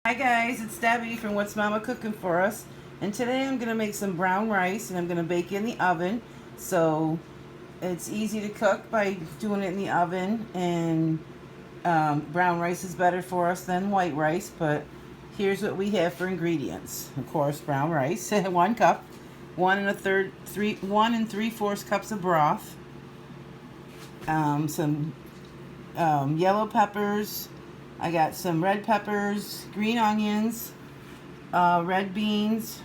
Hi guys, it's Debbie from What's Mama Cooking For Us, and today I'm going to make some brown rice and I'm going to bake it in the oven. So it's easy to cook by doing it in the oven, and brown rice is better for us than white rice, but here's what we have for ingredients. Of course, brown rice, 1 cup, 1 3/4 cups of broth, some yellow peppers. I got some red peppers, green onions, red beans,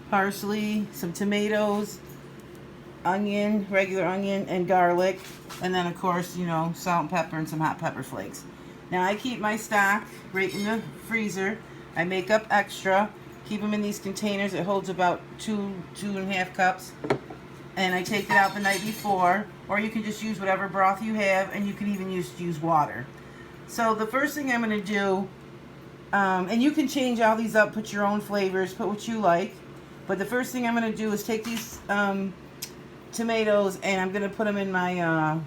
parsley, some tomatoes, onion, regular onion, and garlic. And then, of course, you know, salt and pepper and some hot pepper flakes. Now, I keep my stock right in the freezer. I make up extra. Keep them in these containers. It holds about 2.5 cups. And I take it out the night before. Or you can just use whatever broth you have, and you can even use water. So the first thing I'm going to do, and you can change all these up, put your own flavors, put what you like. But the first thing I'm going to do is take these tomatoes, and I'm going to put them in my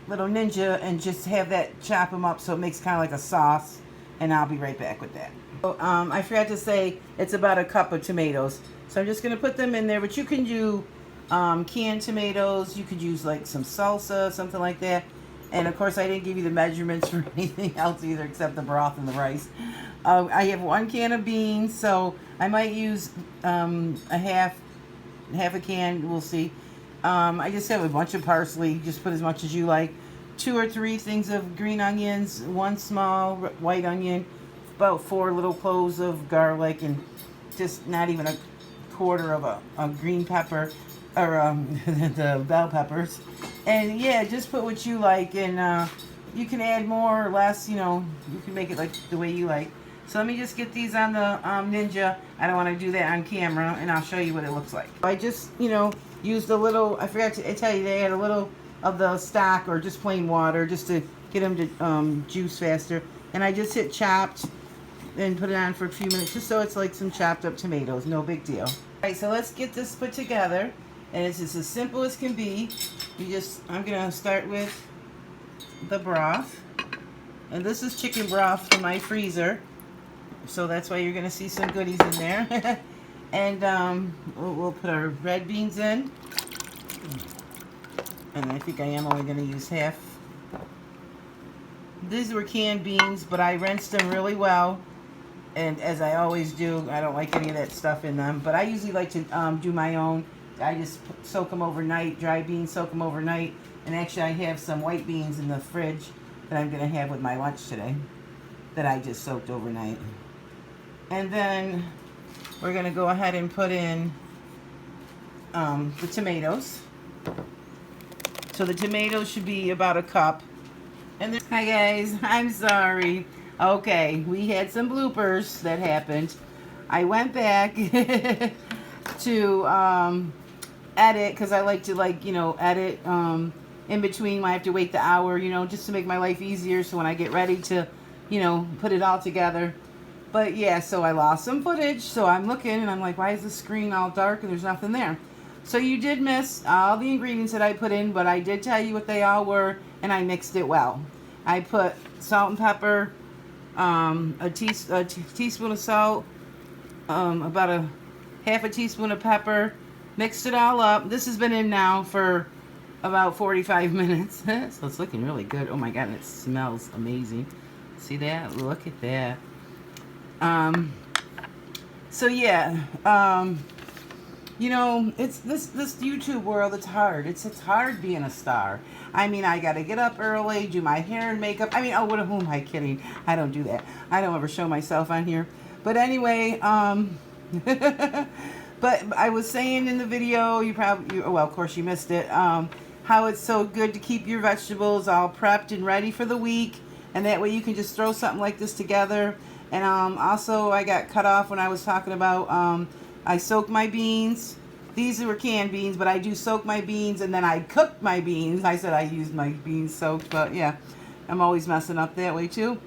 little Ninja and just have that chop them up so it makes kind of like a sauce. And I'll be right back with that. So, I forgot to say it's about 1 cup of tomatoes. So I'm just going to put them in there. But you can do canned tomatoes. You could use like some salsa, something like that. And of course, I didn't give you the measurements for anything else either except the broth and the rice. I have 1 can of beans, so I might use half a can. We'll see. I just have a bunch of parsley. Just put as much as you like. 2 or 3 things of green onions, 1 small white onion, about 4 little cloves of garlic, and just not even 1/4 of a green pepper, or the bell peppers. And yeah, just put what you like, and you can add more or less, you know, you can make it like the way you like. So let me just get these on the Ninja. I don't want to do that on camera, and I'll show you what it looks like. I just, you know, used a little, I forgot to tell you, they had a little of the stock or just plain water just to get them to juice faster. And I just hit chopped and put it on for a few minutes just so it's like some chopped up tomatoes. No big deal. All right, so let's get this put together. And it's just as simple as can be. I'm gonna start with the broth. And this is chicken broth from my freezer. So that's why you're gonna see some goodies in there. And we'll put our red beans in. And I think I am only gonna use half. These were canned beans, but I rinsed them really well. And as I always do, I don't like any of that stuff in them. But I usually like to do my own. I just soak them overnight, dry beans, soak them overnight. And actually I have some white beans in the fridge that I'm going to have with my lunch today that I just soaked overnight. And then we're going to go ahead and put in the tomatoes. So the tomatoes should be about 1 cup. And then, hi guys, I'm sorry. Okay, we had some bloopers that happened. I went back to edit, because I like to, you know, edit in between when I have to wait the hour, you know, just to make my life easier so when I get ready to, you know, put it all together. But yeah, so I lost some footage, so I'm looking and I'm like, why is the screen all dark and there's nothing there? So you did miss all the ingredients that I put in, but I did tell you what they all were, and I mixed it well. I put salt and pepper, a teaspoon of salt, about a half a teaspoon of pepper. Mixed it all up. This has been in now for about 45 minutes. So it's looking really good. Oh my God, and it smells amazing. See that? Look at that. So yeah, you know, it's this YouTube world, it's hard. It's hard being a star. I mean, I gotta get up early, do my hair and makeup. I mean, oh, who am I kidding? I don't do that. I don't ever show myself on here. But anyway, but I was saying in the video, well, of course you missed it, how it's so good to keep your vegetables all prepped and ready for the week. And that way you can just throw something like this together. And also I got cut off when I was talking about, I soak my beans. These were canned beans, but I do soak my beans and then I cook my beans. I said I used my beans soaked, but yeah, I'm always messing up that way too.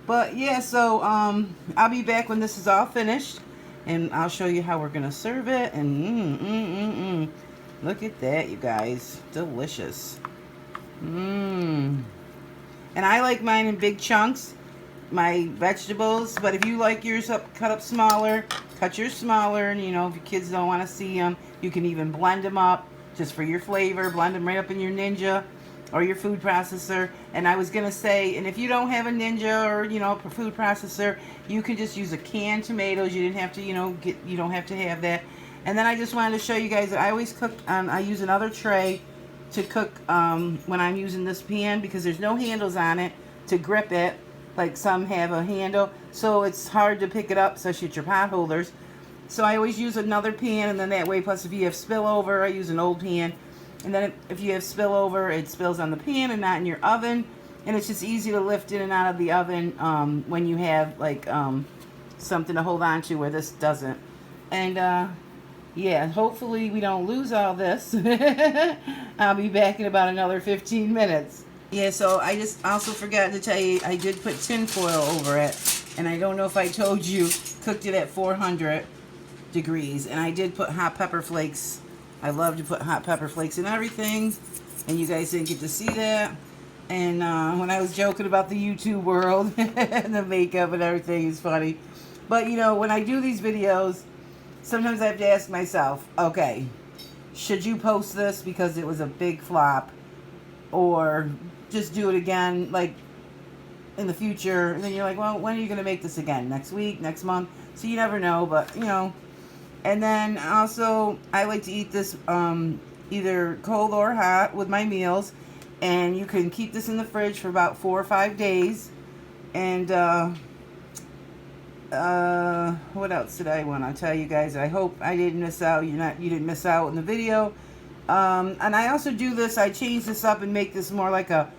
But yeah, so I'll be back when this is all finished. And I'll show you how we're going to serve it. And look at that, you guys. Delicious. And I like mine in big chunks. my vegetables. But if you like yours cut up smaller, cut yours smaller. And, you know, if your kids don't want to see them, you can even blend them up just for your flavor. Blend them right up in your Ninja or your food processor. And I was gonna say, and if you don't have a Ninja or, you know, a food processor, you can just use a canned tomatoes. You didn't have to, you know, you don't have to have that. And then I just wanted to show you guys that I always cook I use another tray to cook when I'm using this pan, because there's no handles on it to grip it like some have a handle, so it's hard to pick it up, especially at your pot holders. So I always use another pan, and then that way, plus if you have spillover, I use an old pan. And then if you have spillover, it spills on the pan and not in your oven. And it's just easy to lift in and out of the oven when you have like something to hold on to where this doesn't. And yeah, hopefully we don't lose all this. I'll be back in about another 15 minutes. Yeah, so I just also forgot to tell you, I did put tin foil over it. And I don't know if I told you, cooked it at 400 degrees. And I did put hot pepper flakes. I love to put hot pepper flakes in everything, and you guys didn't get to see that. And when I was joking about the YouTube world and the makeup and everything is funny. But, you know, when I do these videos, sometimes I have to ask myself, okay, should you post this because it was a big flop, or just do it again, like, in the future? And then you're like, well, when are you going to make this again? Next week? Next month? So you never know, but, you know. And then also, I like to eat this either cold or hot with my meals. And you can keep this in the fridge for about 4 or 5 days. And what else did I want to tell you guys? I hope I didn't miss out. You didn't miss out in the video. And I also do this. I change this up and make this more like a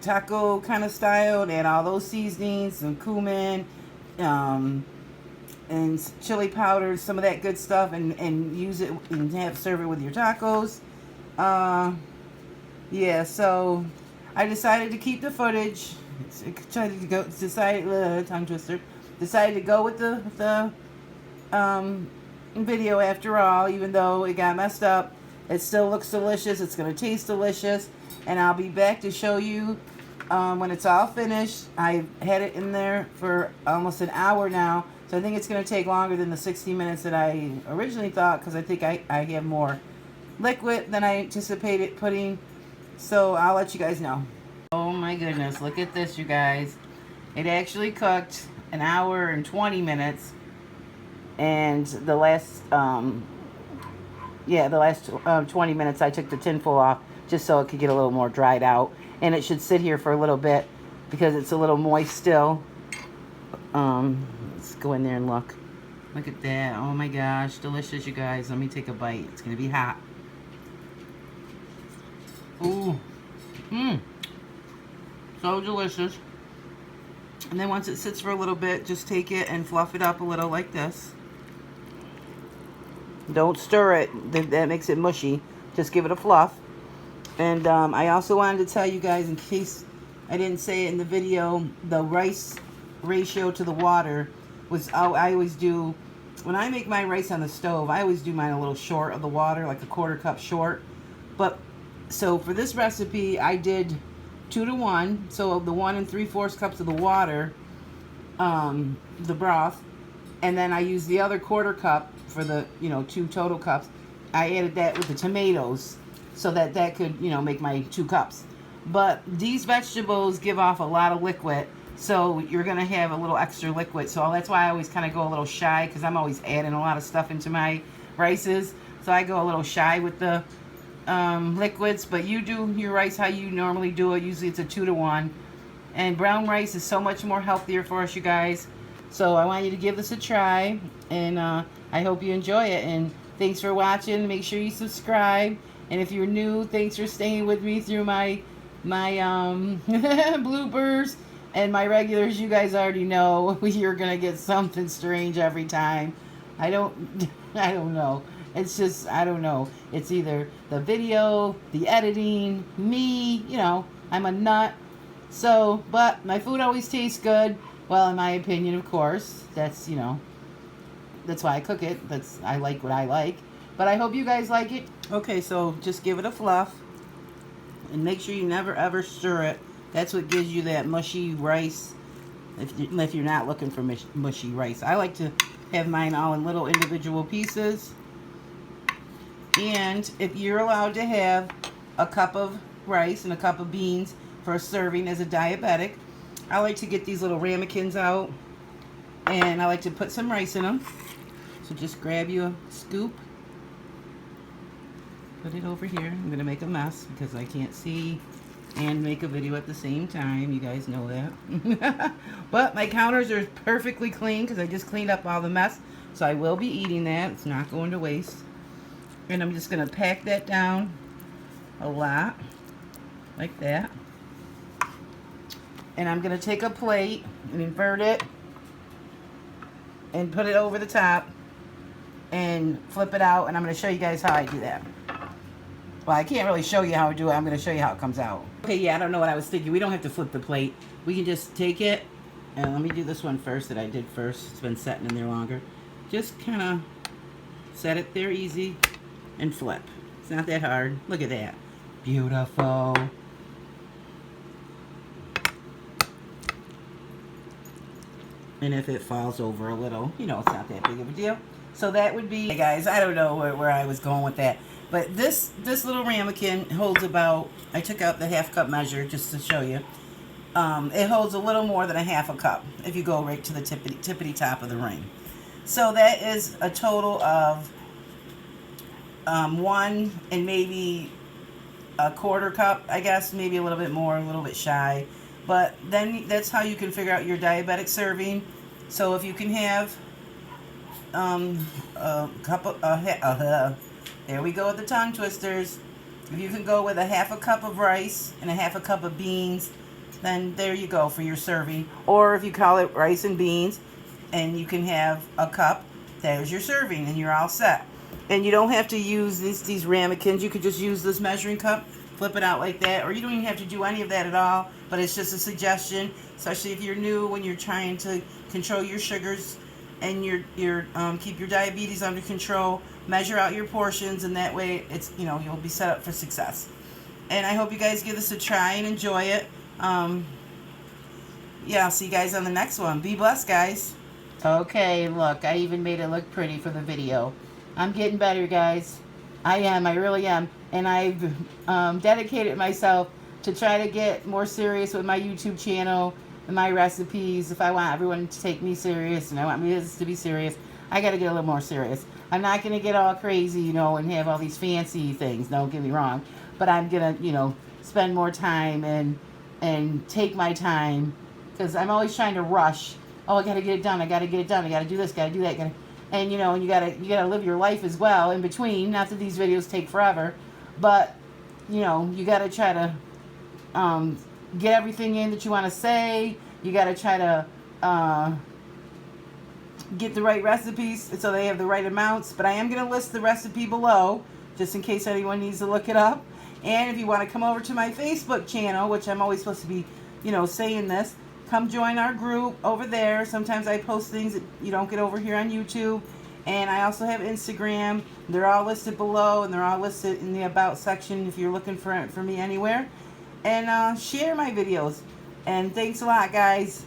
taco kind of style. And add all those seasonings and cumin. And chili powder, some of that good stuff, and use it and serve it with your tacos. Yeah, so I decided to keep the footage. Decided to go with the video after all, even though it got messed up. It still looks delicious. It's gonna taste delicious, and I'll be back to show you when it's all finished. I've had it in there for almost an hour now. So I think it's going to take longer than the 60 minutes that I originally thought, because I think I have more liquid than I anticipated putting. So I'll let you guys know. Oh my goodness, look at this, you guys. It actually cooked an hour and 20 minutes. And the last 20 minutes I took the tinfoil off just so it could get a little more dried out. And it should sit here for a little bit because it's a little moist still. Let's go in there and look. Look at that. Oh my gosh, delicious, you guys. Let me take a bite. It's gonna be hot. Ooh. So delicious. And then once it sits for a little bit, just take it and fluff it up a little like this. Don't stir it. That makes it mushy. Just give it a fluff. And I also wanted to tell you guys, in case I didn't say it in the video, the rice ratio to the water was, I always do, when I make my rice on the stove, I always do mine a little short of the water, like a 1/4 cup short. But so for this recipe, I did 2 to 1. So the 1 3/4 cups of the water, the broth, and then I used the other 1/4 cup for the 2 total cups. I added that with the tomatoes so that could make my 2 cups. But these vegetables give off a lot of liquid, so you're gonna have a little extra liquid. So that's why I always kind of go a little shy, because I'm always adding a lot of stuff into my rices. So I go a little shy with the liquids. But you do your rice how you normally do it. Usually it's a 2 to 1. And brown rice is so much more healthier for us, you guys. So I want you to give this a try, and I hope you enjoy it. And thanks for watching. Make sure you subscribe. And if you're new, thanks for staying with me through my bloopers and my regulars. You guys already know you're gonna get something strange every time. I don't know. It's just, I don't know. It's either the video, the editing, me, I'm a nut. So, but my food always tastes good. Well, in my opinion, of course. That's, that's why I cook it. I like what I like. But I hope you guys like it. Okay, so just give it a fluff. And make sure you never ever stir it. That's what gives you that mushy rice if you're not looking for mushy rice. I like to have mine all in little individual pieces. And if you're allowed to have a cup of rice and a cup of beans for a serving as a diabetic, I like to get these little ramekins out, and I like to put some rice in them. So just grab you a scoop, put it over here. I'm going to make a mess because I can't see and make a video at the same time. You guys know that. But my counters are perfectly clean because I just cleaned up all the mess. So I will be eating that. It's not going to waste. And I'm just going to pack that down a lot, like that. And I'm going to take a plate and invert it and put it over the top and flip it out. And I'm going to show you guys how I do that. Well, I can't really show you how I do it. I'm going to show you how it comes out. Okay, yeah, I don't know what I was thinking. We don't have to flip the plate. We can just take it, and let me do this one first that I did first. It's been setting in there longer. Just kind of set it there easy and flip. It's not that hard. Look at that. Beautiful. And if it falls over a little, you know, it's not that big of a deal. So that would be, hey guys, I don't know where I was going with that. But this little ramekin holds about, I took out the half cup measure just to show you. It holds a little more than a half a cup if you go right to the tippity top of the ring. So that is a total of 1 and maybe a quarter cup, I guess, maybe a little bit more, a little bit shy. But then that's how you can figure out your diabetic serving. So if you can have a cup of, there we go with the tongue twisters. If you can go with a half a cup of rice and a half a cup of beans, then there you go for your serving. Or if you call it rice and beans and you can have a cup, there's your serving and you're all set. And you don't have to use these ramekins. You could just use this measuring cup, flip it out like that, or you don't even have to do any of that at all, but it's just a suggestion, especially if you're new, when you're trying to control your sugars and keep your diabetes under control. Measure out your portions, and that way it's, you know, you'll be set up for success. And I hope you guys give this a try and enjoy it. Yeah, I'll see you guys on the next one. Be blessed, guys. Okay, look, I even made it look pretty for the video. I'm getting better, guys. I am, I really am. And I've dedicated myself to try to get more serious with my YouTube channel and my recipes. If I want everyone to take me serious and I want me to be serious, I got to get a little more serious. I'm not going to get all crazy, you know, and have all these fancy things. Don't get me wrong. But I'm going to, you know, spend more time and take my time, because I'm always trying to rush. Oh, I got to get it done. I got to get it done. I got to do this. Got to do that. And, you know, you got to live your life as well in between. Not that these videos take forever, but, you know, you got to try to get everything in that you want to say. You got to try to get the right recipes so they have the right amounts. But I am going to list the recipe below just in case anyone needs to look it up. And if you want to come over to my Facebook channel, which I'm always supposed to be, you know, saying this, come join our group over there. Sometimes I post things that you don't get over here on YouTube. And I also have Instagram. They're all listed below, and they're all listed in the About section if you're looking for me anywhere. And share my videos. And thanks a lot, guys.